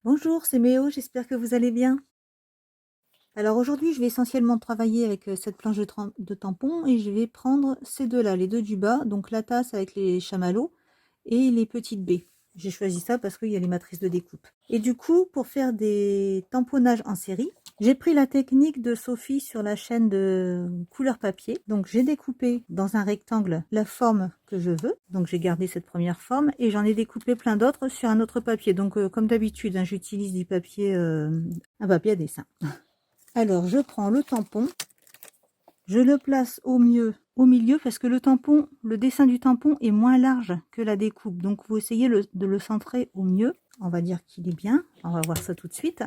Bonjour, c'est Méo, j'espère que vous allez bien. Alors aujourd'hui, je vais essentiellement travailler avec cette planche de tampons et je vais prendre ces deux-là, les deux du bas, donc la tasse avec les chamallows et les petites baies. J'ai choisi ça parce qu'il y a les matrices de découpe. Et du coup, pour faire des tamponnages en série, j'ai pris la technique de Sophie sur la chaîne de couleur papier. Donc j'ai découpé dans un rectangle la forme que je veux. Donc j'ai gardé cette première forme et j'en ai découpé plein d'autres sur un autre papier. Donc comme d'habitude, hein, j'utilise du papier, un papier à dessin. Alors je prends le tampon, je le place au milieu parce que le tampon, le dessin du tampon est moins large que la découpe. Donc vous essayez de le centrer au mieux. On va dire qu'il est bien. On va voir ça tout de suite.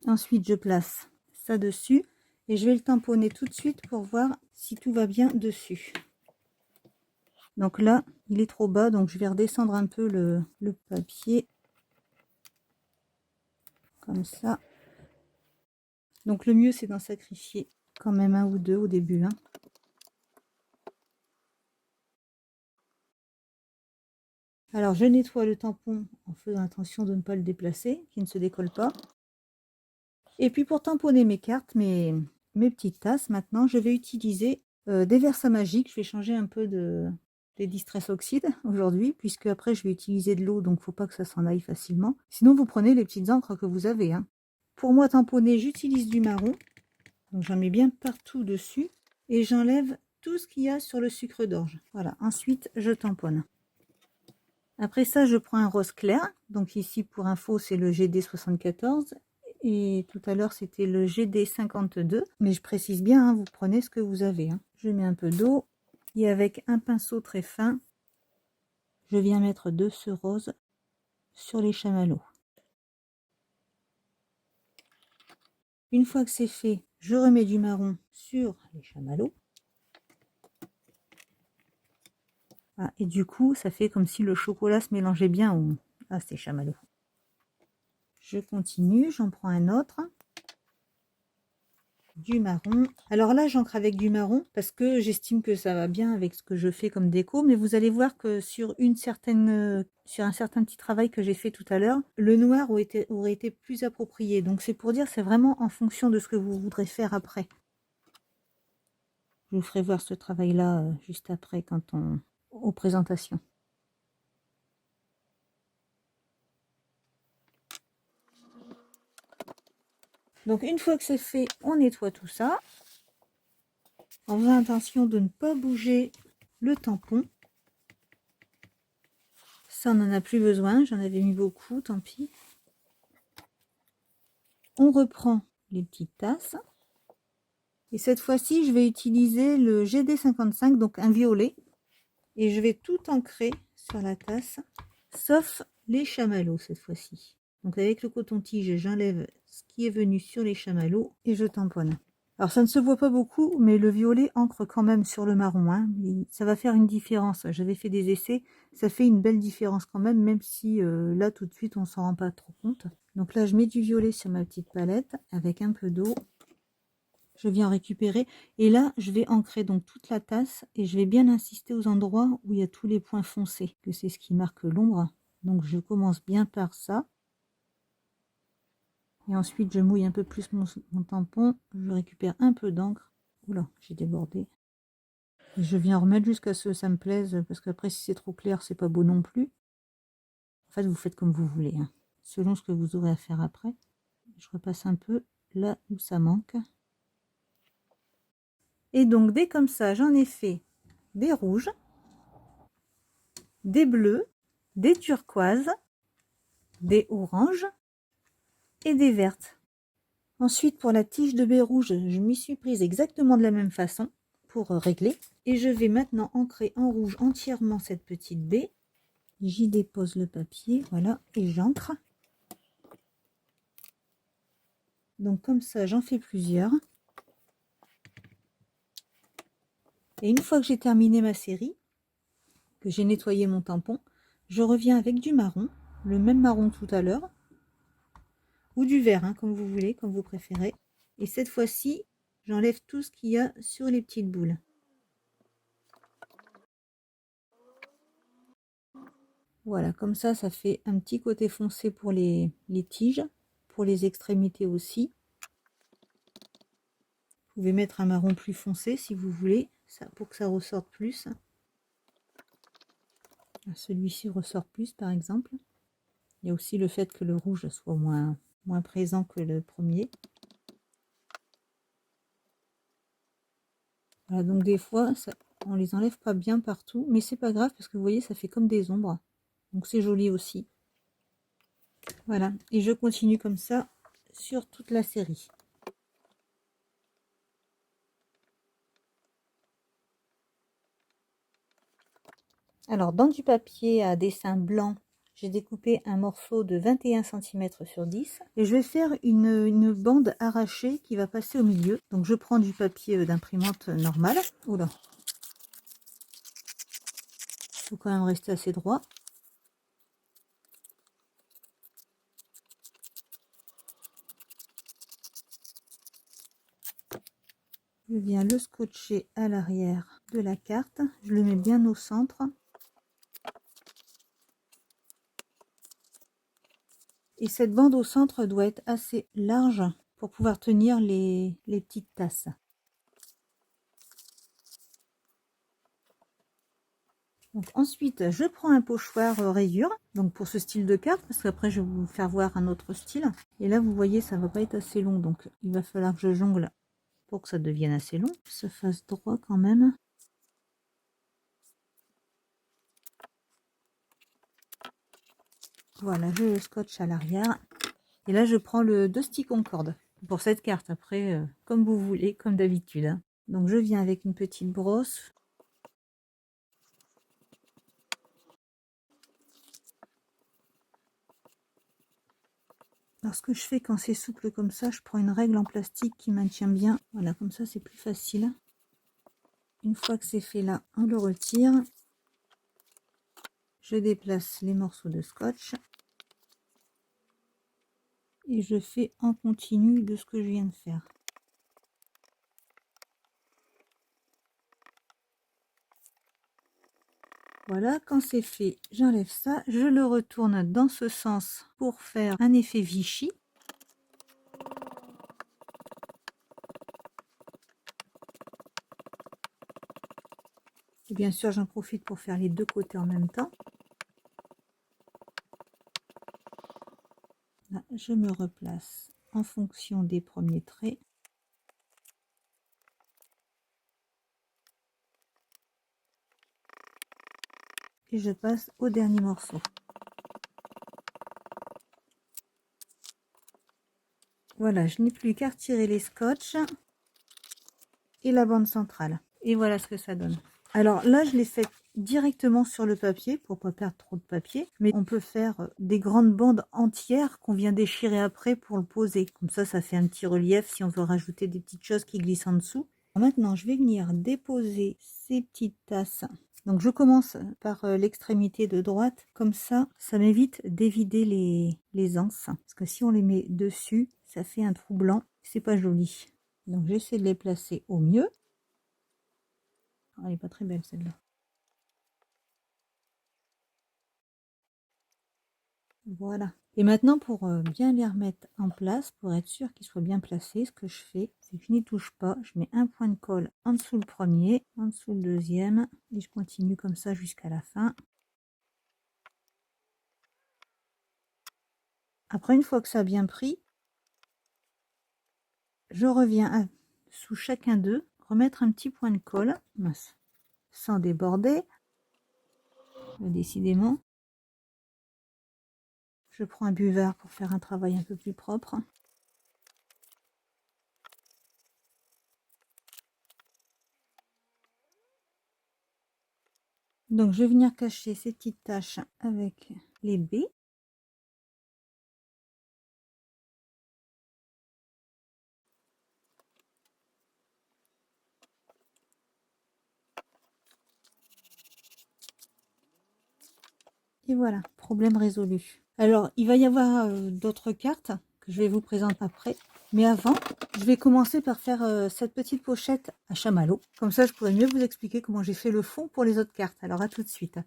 Ensuite je place ça dessus et je vais le tamponner tout de suite pour voir si tout va bien dessus. Donc là il est trop bas, donc je vais redescendre un peu le papier comme ça. Donc le mieux c'est d'en sacrifier quand même un ou deux au début, hein. Alors je nettoie le tampon en faisant attention de ne pas le déplacer, qu'il ne se décolle pas. Et puis pour tamponner mes cartes, mes petites tasses, maintenant je vais utiliser des Versa Magiques. Je vais changer un peu des Distress Oxide aujourd'hui, puisque après je vais utiliser de l'eau, donc il ne faut pas que ça s'en aille facilement. Sinon vous prenez les petites encres que vous avez, hein. Pour moi tamponner, j'utilise du marron, donc j'en mets bien partout dessus, et j'enlève tout ce qu'il y a sur le sucre d'orge. Voilà, ensuite je tamponne. Après ça, je prends un rose clair. Donc ici, pour info, c'est le GD74. Et tout à l'heure, c'était le GD52. Mais je précise bien, hein, vous prenez ce que vous avez, hein. Je mets un peu d'eau. Et avec un pinceau très fin, je viens mettre de ce rose sur les chamallows. Une fois que c'est fait, je remets du marron sur les chamallows. Ah, et du coup, ça fait comme si le chocolat se mélangeait bien à ces chamallows. Je continue, j'en prends un autre. Du marron. Alors là, j'encre avec du marron parce que j'estime que ça va bien avec ce que je fais comme déco, mais vous allez voir que sur un certain petit travail que j'ai fait tout à l'heure, le noir aurait été plus approprié. Donc c'est pour dire, c'est vraiment en fonction de ce que vous voudrez faire après. Je vous ferai voir ce travail-là juste après aux présentations. Donc une fois que c'est fait, on nettoie tout ça en faisant attention de ne pas bouger le tampon. Ça, on n'en a plus besoin, j'en avais mis beaucoup, tant pis. On reprend les petites tasses. Et cette fois-ci, je vais utiliser le GD55, donc un violet. Et je vais tout ancrer sur la tasse, sauf les chamallows cette fois-ci. Donc avec le coton-tige, j'enlève ce qui est venu sur les chamallows et je tamponne. Alors ça ne se voit pas beaucoup, mais le violet ancre quand même sur le marron, hein. Ça va faire une différence. J'avais fait des essais, ça fait une belle différence quand même si là tout de suite on s'en rend pas trop compte. Donc là je mets du violet sur ma petite palette avec un peu d'eau. Je viens récupérer et là je vais ancrer donc toute la tasse et je vais bien insister aux endroits où il y a tous les points foncés, que c'est ce qui marque l'ombre. Donc je commence bien par ça. Et ensuite, je mouille un peu plus mon tampon. Je récupère un peu d'encre. Oula, j'ai débordé. Et je viens remettre jusqu'à ce que ça me plaise. Parce qu'après, si c'est trop clair, c'est pas beau non plus. En fait, vous faites comme vous voulez, hein, selon ce que vous aurez à faire après. Je repasse un peu là où ça manque. Et donc, dès comme ça, j'en ai fait des rouges, des bleus, des turquoises, des oranges et des vertes. Ensuite, pour la tige de baie rouge, je m'y suis prise exactement de la même façon pour régler. Et je vais maintenant ancrer en rouge entièrement cette petite baie. J'y dépose le papier, voilà, et j'ancre. Donc comme ça, j'en fais plusieurs. Et une fois que j'ai terminé ma série, que j'ai nettoyé mon tampon, je reviens avec du marron, le même marron tout à l'heure, ou du vert, hein, comme vous voulez, comme vous préférez. Et cette fois-ci, j'enlève tout ce qu'il y a sur les petites boules. Voilà, comme ça fait un petit côté foncé pour les tiges. pour les extrémités aussi. Vous pouvez mettre un marron plus foncé si vous voulez, pour que ça ressorte plus. Celui-ci ressort plus par exemple. Il y a aussi le fait que le rouge soit moins présent que le premier. Voilà, donc des fois, on les enlève pas bien partout, mais c'est pas grave parce que vous voyez, ça fait comme des ombres. Donc c'est joli aussi. Voilà, et je continue comme ça sur toute la série. Alors, dans du papier à dessin blanc, j'ai découpé un morceau de 21 cm sur 10 et je vais faire une bande arrachée qui va passer au milieu. Donc je prends du papier d'imprimante normale. Oula, il faut quand même rester assez droit. Je viens le scotcher à l'arrière de la carte. Je le mets bien au centre. Et cette bande au centre doit être assez large pour pouvoir tenir les petites tasses. Donc ensuite, je prends un pochoir rayure, donc pour ce style de carte, parce qu'après je vais vous faire voir un autre style. Et là, vous voyez, ça va pas être assez long, donc il va falloir que je jongle pour que ça devienne assez long. Que ça fasse droit quand même. Voilà, je le scotche à l'arrière. Et là, je prends le Dusty Concorde pour cette carte. Après, comme vous voulez, comme d'habitude. Hein. Donc je viens avec une petite brosse. Alors ce que je fais quand c'est souple comme ça, je prends une règle en plastique qui maintient bien. Voilà, comme ça c'est plus facile. Une fois que c'est fait là, on le retire. Je déplace les morceaux de scotch. Et je fais en continu de ce que je viens de faire. Voilà, quand c'est fait, j'enlève ça. Je le retourne dans ce sens pour faire un effet Vichy. Et bien sûr, j'en profite pour faire les deux côtés en même temps. Là, je me replace en fonction des premiers traits. Et je passe au dernier morceau. Voilà, je n'ai plus qu'à retirer les scotch et la bande centrale. Et voilà ce que ça donne. Alors là, je l'ai fait directement sur le papier pour pas perdre trop de papier. Mais on peut faire des grandes bandes entières qu'on vient déchirer après pour le poser. Comme ça fait un petit relief si on veut rajouter des petites choses qui glissent en dessous. Maintenant, je vais venir déposer ces petites tasses. Donc je commence par l'extrémité de droite. Comme ça m'évite d'évider les anses. Parce que si on les met dessus, ça fait un trou blanc. C'est pas joli. Donc j'essaie de les placer au mieux. Oh, elle n'est pas très belle celle-là. Voilà. Et maintenant, pour bien les remettre en place, pour être sûr qu'ils soient bien placés, ce que je fais, c'est que je n'y touche pas. Je mets un point de colle en dessous le premier, en dessous le deuxième, et je continue comme ça jusqu'à la fin. Après, une fois que ça a bien pris, je reviens sous chacun d'eux, remettre un petit point de colle, sans déborder, décidément. Je prends un buvard pour faire un travail un peu plus propre. Donc je vais venir cacher ces petites taches avec les baies. Et voilà, problème résolu. Alors, il va y avoir d'autres cartes que je vais vous présenter après. Mais avant, je vais commencer par faire cette petite pochette à chamallow. Comme ça, je pourrais mieux vous expliquer comment j'ai fait le fond pour les autres cartes. Alors, à tout de suite.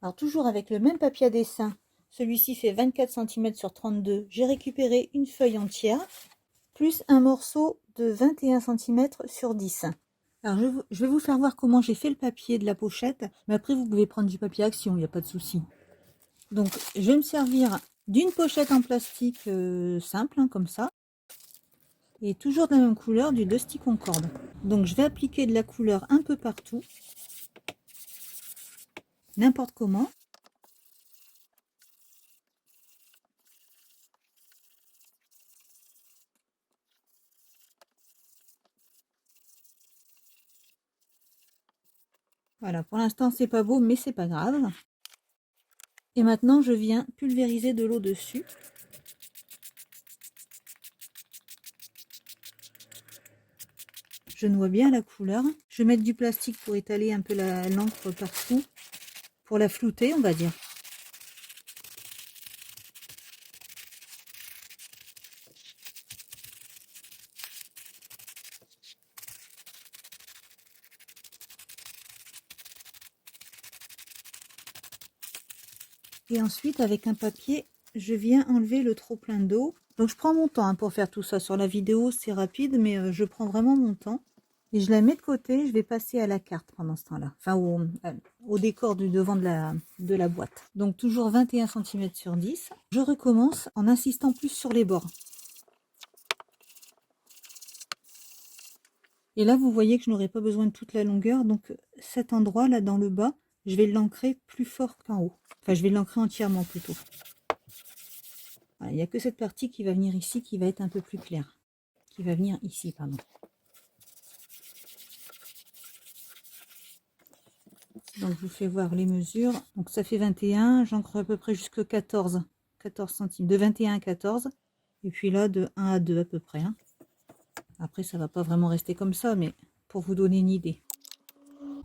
Alors, toujours avec le même papier à dessin Celui-ci fait 24 cm sur 32. J'ai récupéré une feuille entière, plus un morceau de 21 cm sur 10. Alors je vais vous faire voir comment j'ai fait le papier de la pochette, mais après vous pouvez prendre du papier action, il n'y a pas de souci. Donc je vais me servir d'une pochette en plastique simple, hein, comme ça, et toujours de la même couleur, du Dusty Concorde. Donc je vais appliquer de la couleur un peu partout, n'importe comment. Voilà, pour l'instant c'est pas beau, mais c'est pas grave. Et maintenant je viens pulvériser de l'eau dessus. Je noie bien la couleur. Je vais mettre du plastique pour étaler un peu l'encre partout, pour la flouter, on va dire. Et ensuite, avec un papier, je viens enlever le trop plein d'eau. Donc je prends mon temps, hein, pour faire tout ça. Sur la vidéo, c'est rapide, mais je prends vraiment mon temps. Et je la mets de côté, je vais passer à la carte pendant ce temps-là. Enfin, au décor du devant de la boîte. Donc toujours 21 cm sur 10. Je recommence en insistant plus sur les bords. Et là, vous voyez que je n'aurai pas besoin de toute la longueur. Donc cet endroit-là, dans le bas, je vais l'ancrer plus fort qu'en haut. Enfin, je vais l'ancrer entièrement plutôt. Voilà, il n'y a que cette partie qui va venir ici, qui va être un peu plus claire. Qui va venir ici, pardon. Donc je vous fais voir les mesures. Donc ça fait 21, j'encre à peu près jusque 14 centimes, de 21 à 14. Et puis là, de 1 à 2 à peu près, hein. Après, ça va pas vraiment rester comme ça, mais pour vous donner une idée.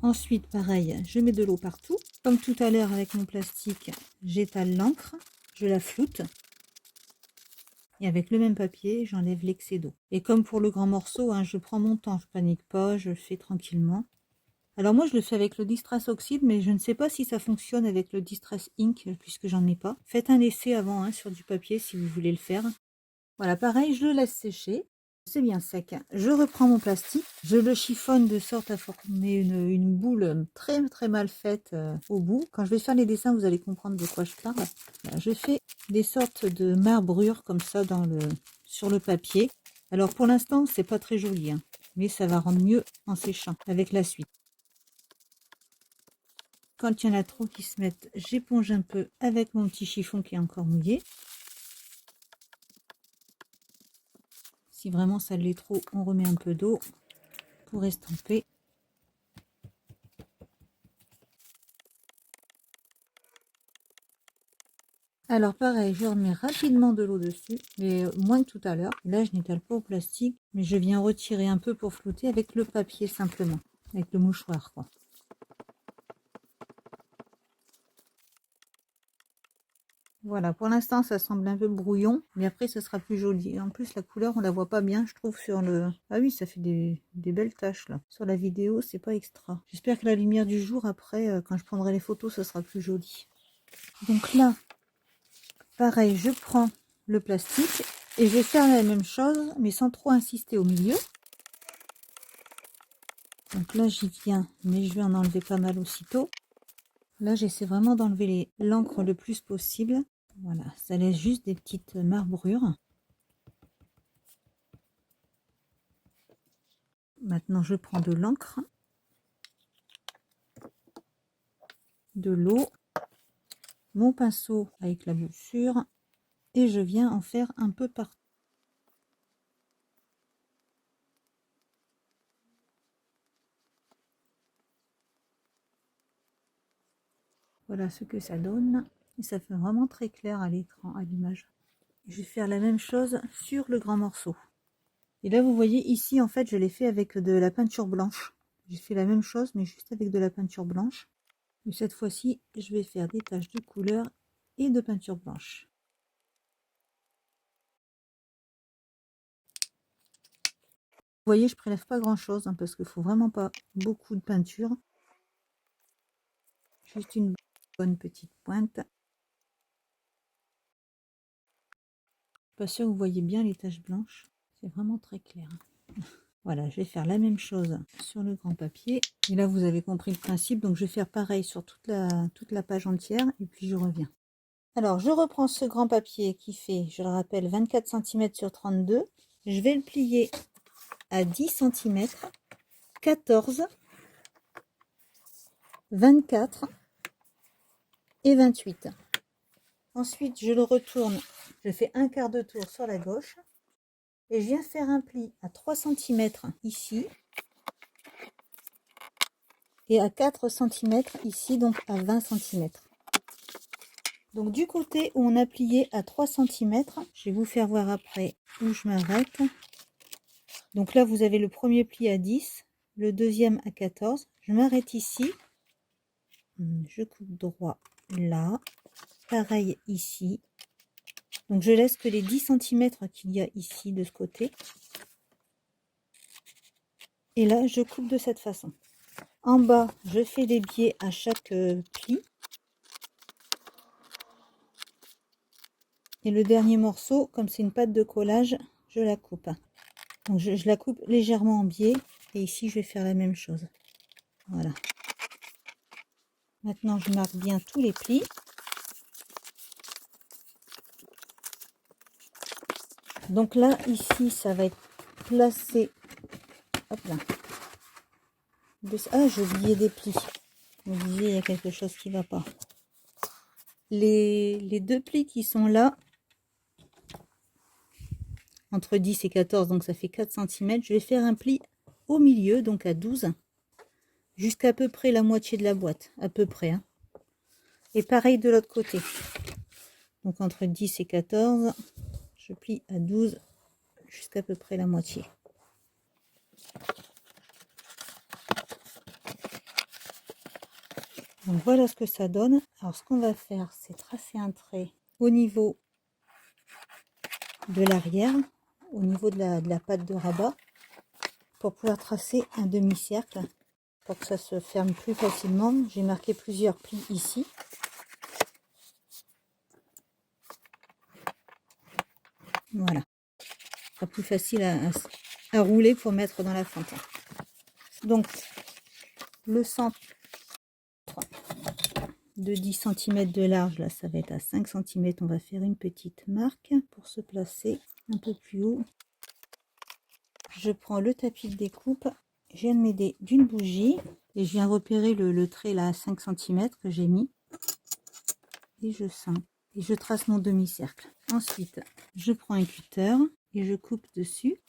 Ensuite, pareil, je mets de l'eau partout. Comme tout à l'heure avec mon plastique, j'étale l'encre, je la floute. Et avec le même papier, j'enlève l'excès d'eau. Et comme pour le grand morceau, hein, je prends mon temps, je panique pas, je le fais tranquillement. Alors moi, je le fais avec le Distress Oxide, mais je ne sais pas si ça fonctionne avec le Distress Ink, puisque j'en ai pas. Faites un essai avant, hein, sur du papier si vous voulez le faire. Voilà, pareil, je le laisse sécher. C'est bien sec. Je reprends mon plastique, je le chiffonne de sorte à former une boule très très mal faite au bout. Quand je vais faire les dessins, vous allez comprendre de quoi je parle. Voilà, je fais des sortes de marbrures comme ça sur le papier. Alors pour l'instant, c'est pas très joli, hein, mais ça va rendre mieux en séchant avec la suite. Quand il y en a trop qui se mettent, j'éponge un peu avec mon petit chiffon qui est encore mouillé. Si vraiment ça l'est trop, on remet un peu d'eau pour estomper. Alors pareil, je remets rapidement de l'eau dessus, mais moins que tout à l'heure. Là, je n'étale pas au plastique, mais je viens retirer un peu pour flouter avec le papier simplement, avec le mouchoir, quoi. Voilà, pour l'instant, ça semble un peu brouillon, mais après, ça sera plus joli. En plus, la couleur, on la voit pas bien, je trouve, sur le... Ah oui, ça fait des belles taches, là. Sur la vidéo, c'est pas extra. J'espère que la lumière du jour, après, quand je prendrai les photos, ça sera plus joli. Donc là, pareil, je prends le plastique et je vais faire la même chose, mais sans trop insister au milieu. Donc là, j'y viens, mais je vais en enlever pas mal aussitôt. Là, j'essaie vraiment d'enlever l'encre le plus possible. Voilà, ça laisse juste des petites marbrures. Maintenant, je prends de l'encre, de l'eau, mon pinceau avec la boussure et je viens en faire un peu partout. Voilà ce que ça donne. Et ça fait vraiment très clair à l'écran, à l'image. Je vais faire la même chose sur le grand morceau. Et là, vous voyez ici, en fait, je l'ai fait avec de la peinture blanche. J'ai fait la même chose, mais juste avec de la peinture blanche. Mais cette fois-ci, je vais faire des taches de couleur et de peinture blanche. Vous voyez, je prélève pas grand-chose, hein, parce qu'il faut vraiment pas beaucoup de peinture. Juste une bonne petite pointe. pas sûre que vous voyez bien les taches blanches. C'est vraiment très clair. Voilà, je vais faire la même chose sur le grand papier. Et là, vous avez compris le principe. Donc, je vais faire pareil sur toute la page entière. Et puis, je reviens. Alors, je reprends ce grand papier qui fait, je le rappelle, 24 cm sur 32. Je vais le plier à 10 cm, 14, 24 et 28. Ensuite, je le retourne. Je fais un quart de tour sur la gauche. Et je viens faire un pli à 3 cm ici. Et à 4 cm ici, donc à 20 cm. Donc du côté où on a plié à 3 cm, je vais vous faire voir après où je m'arrête. Donc là, vous avez le premier pli à 10, le deuxième à 14. Je m'arrête ici. Je coupe droit là. Pareil ici. Donc je laisse que les 10 cm qu'il y a ici de ce côté. Et là, je coupe de cette façon. En bas, je fais des biais à chaque pli. Et le dernier morceau, comme c'est une pâte de collage, je la coupe. Donc je la coupe légèrement en biais. Et ici, je vais faire la même chose. Voilà. Maintenant, je marque bien tous les plis. Donc là, ici, ça va être placé. Hop là. Ah, j'ai oublié des plis. Vous disiez, il y a quelque chose qui ne va pas. Les deux plis qui sont là, entre 10 et 14, donc ça fait 4 cm. Je vais faire un pli au milieu, donc à 12, jusqu'à peu près la moitié de la boîte, à peu près. Hein. Et pareil de l'autre côté. Donc entre 10 et 14, je plie à 12, jusqu'à peu près la moitié. Donc voilà ce que ça donne. Alors ce qu'on va faire, c'est tracer un trait au niveau de l'arrière, au niveau de la patte de rabat, pour pouvoir tracer un demi-cercle, pour que ça se ferme plus facilement. J'ai marqué plusieurs plis ici. Voilà. Ce sera plus facile à rouler pour mettre dans la fente. Donc, le centre de 10 cm de large, là, ça va être à 5 cm. On va faire une petite marque pour se placer un peu plus haut. Je prends le tapis de découpe, je viens de m'aider d'une bougie et je viens repérer le trait là à 5 cm que j'ai mis. Et je sens. Et je trace mon demi-cercle. Ensuite, je prends un cutter et je coupe dessus.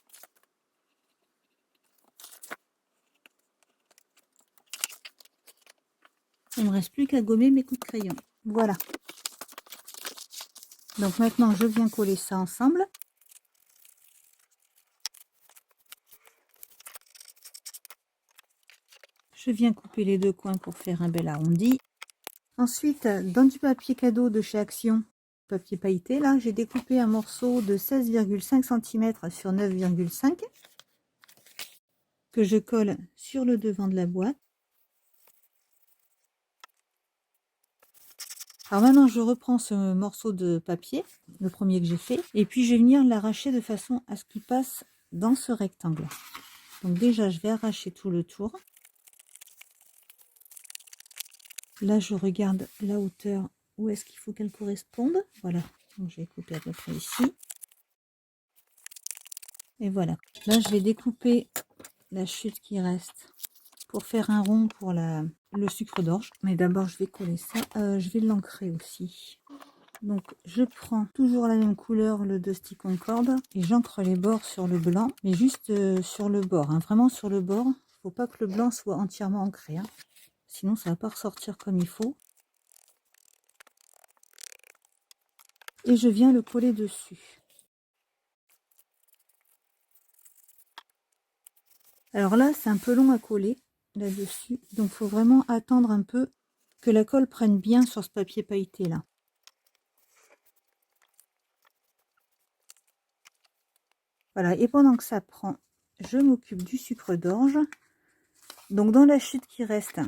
Il ne me reste plus qu'à gommer mes coups de crayon. Voilà. Donc maintenant, je viens coller ça ensemble. Je viens couper les deux coins pour faire un bel arrondi. Ensuite, dans du papier cadeau de chez Action, papier pailleté, là, j'ai découpé un morceau de 16,5 cm sur 9,5 que je colle sur le devant de la boîte. Alors maintenant, je reprends ce morceau de papier, le premier que j'ai fait, et puis je vais venir l'arracher de façon à ce qu'il passe dans ce rectangle. Donc déjà, je vais arracher tout le tour. Là, je regarde la hauteur, où est-ce qu'il faut qu'elle corresponde. Voilà, donc je vais couper à peu près ici. Et voilà. Là, je vais découper la chute qui reste pour faire un rond pour le sucre d'orge. Mais d'abord, je vais coller ça. Je vais l'ancrer aussi. Donc, je prends toujours la même couleur, le 2 stick concorde, et j'ancre les bords sur le blanc, mais juste sur le bord, hein, vraiment sur le bord. Il ne faut pas que le blanc soit entièrement ancré, hein. Sinon ça ne va pas ressortir comme il faut. Et je viens le coller dessus. Alors là, c'est un peu long à coller là-dessus, donc il faut vraiment attendre un peu que la colle prenne bien sur ce papier pailleté là. Voilà, et pendant que ça prend, je m'occupe du sucre d'orge. Donc dans la chute qui reste,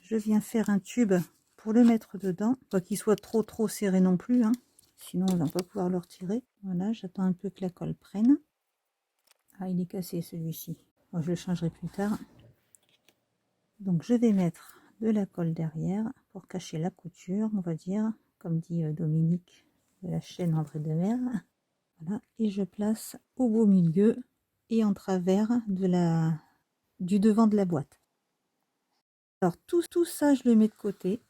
je viens faire un tube pour le mettre dedans, pas qu'il soit trop serré non plus, hein. sinon on va pas pouvoir le retirer. Voilà, j'attends un peu que la colle prenne. Ah, il est cassé celui-ci. Bon, je le changerai plus tard. Donc je vais mettre de la colle derrière pour cacher la couture, on va dire, comme dit Dominique de la chaîne André de Mer. Voilà, et je place au beau milieu et en travers du devant de la boîte. Alors tout ça, je le mets de côté.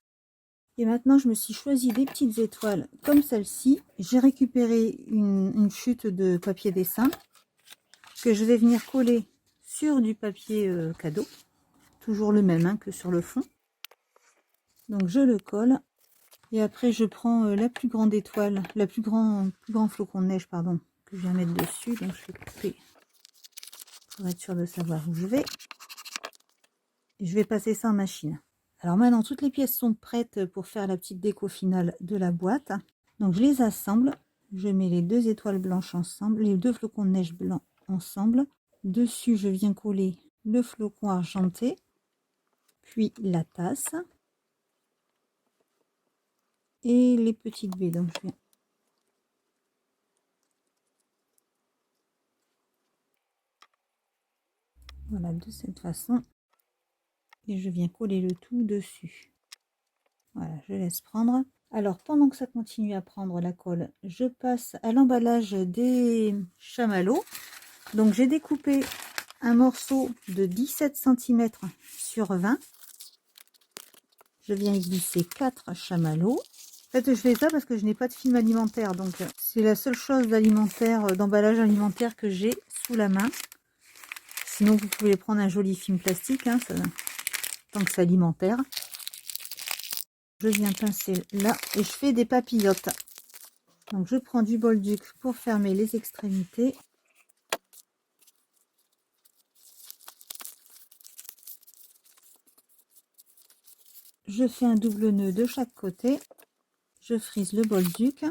Et maintenant, je me suis choisi des petites étoiles comme celle-ci. J'ai récupéré une chute de papier dessin que je vais venir coller sur du papier cadeau. Toujours le même hein, que sur le fond. Donc je le colle. Et après, je prends la plus grande étoile, plus grand flocon de neige, pardon, que je viens mettre dessus. Donc je vais couper pour être sûr de savoir où je vais. Et je vais passer ça en machine. Alors maintenant, toutes les pièces sont prêtes pour faire la petite déco finale de la boîte. Donc je les assemble. Je mets les deux étoiles blanches ensemble, les deux flocons de neige blancs ensemble. Dessus, je viens coller le flocon argenté, puis la tasse et les petites baies. Donc je viens voilà de cette façon et je viens coller le tout dessus. Voilà, je laisse prendre. Alors pendant que ça continue à prendre la colle, je passe à l'emballage des chamallows. Donc j'ai découpé un morceau de 17 cm sur 20. Je viens y glisser 4 chamallows. En fait, je fais ça parce que je n'ai pas de film alimentaire. Donc c'est la seule chose d'alimentaire, d'emballage alimentaire que j'ai sous la main. Sinon, vous pouvez prendre un joli film plastique, hein, tant que c'est alimentaire. Je viens pincer là et je fais des papillotes. Donc je prends du bolduc pour fermer les extrémités. Je fais un double nœud de chaque côté. Je frise le bolduc.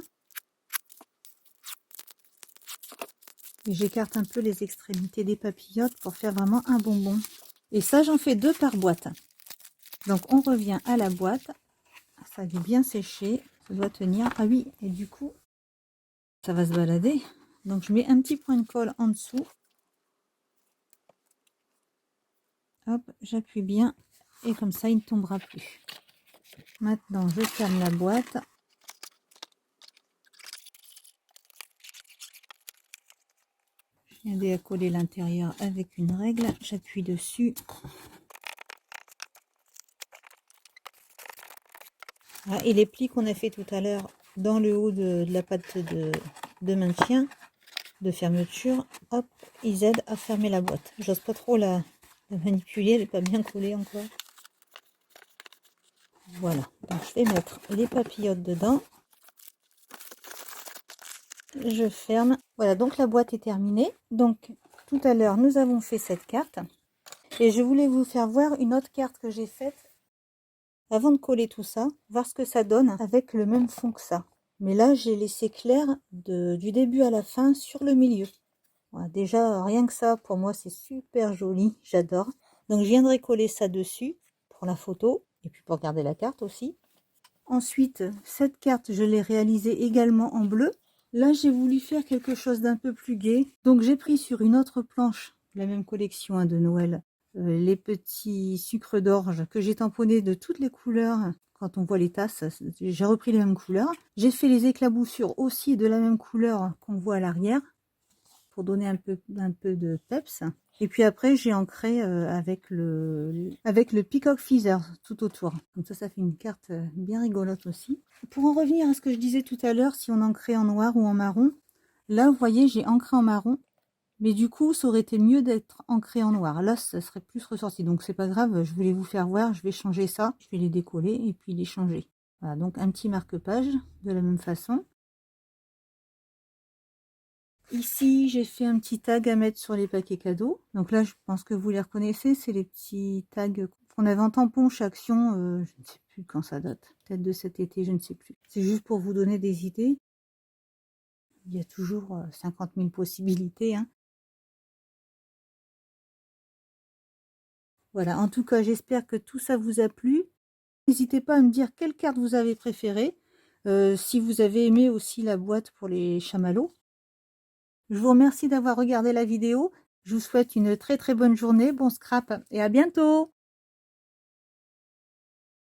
Et j'écarte un peu les extrémités des papillotes pour faire vraiment un bonbon. Et ça, j'en fais 2 par boîte. Donc on revient à la boîte. Ça a dû bien sécher. Ça doit tenir. Ah oui, et du coup, ça va se balader. Donc je mets un petit point de colle en dessous. Hop, j'appuie bien. Et comme ça, il ne tombera plus. Maintenant, je ferme la boîte. Je viens de coller l'intérieur avec une règle. J'appuie dessus. Ah, et les plis qu'on a fait tout à l'heure dans le haut de la patte de maintien, de fermeture, hop, ils aident à fermer la boîte. J'ose pas trop la manipuler, elle n'est pas bien collée encore. Voilà, donc je vais mettre les papillotes dedans. Je ferme. Voilà, donc la boîte est terminée. Donc tout à l'heure, nous avons fait cette carte. Et je voulais vous faire voir une autre carte que j'ai faite avant de coller tout ça, voir ce que ça donne avec le même fond que ça. Mais là, j'ai laissé clair du début à la fin sur le milieu. Voilà, déjà, rien que ça, pour moi, c'est super joli. J'adore. Donc, je viendrai coller ça dessus pour la photo et puis pour garder la carte aussi. Ensuite, cette carte, je l'ai réalisée également en bleu. Là, j'ai voulu faire quelque chose d'un peu plus gai. Donc, j'ai pris sur une autre planche, la même collection de Noël, les petits sucres d'orge que j'ai tamponnés de toutes les couleurs. Quand on voit les tasses, j'ai repris les mêmes couleurs. J'ai fait les éclaboussures aussi de la même couleur qu'on voit à l'arrière pour donner un peu de peps. Et puis après, j'ai ancré avec le Peacock Feather tout autour. Donc ça fait une carte bien rigolote aussi. Pour en revenir à ce que je disais tout à l'heure, si on ancrait en noir ou en marron, là, vous voyez, j'ai ancré en marron. Mais du coup, ça aurait été mieux d'être ancré en noir. Là, ça serait plus ressorti. Donc, c'est pas grave, je voulais vous faire voir. Je vais changer ça. Je vais les décoller et puis les changer. Voilà, donc un petit marque-page de la même façon. Ici, j'ai fait un petit tag à mettre sur les paquets cadeaux. Donc là, je pense que vous les reconnaissez. C'est les petits tags qu'on avait en tampon chez Action. Je ne sais plus quand ça date. Peut-être de cet été, je ne sais plus. C'est juste pour vous donner des idées. Il y a toujours 50 000 possibilités, hein. Voilà, en tout cas, j'espère que tout ça vous a plu. N'hésitez pas à me dire quelle carte vous avez préférée. si vous avez aimé aussi la boîte pour les chamallows. Je vous remercie d'avoir regardé la vidéo. Je vous souhaite une très très bonne journée, bon scrap et à bientôt!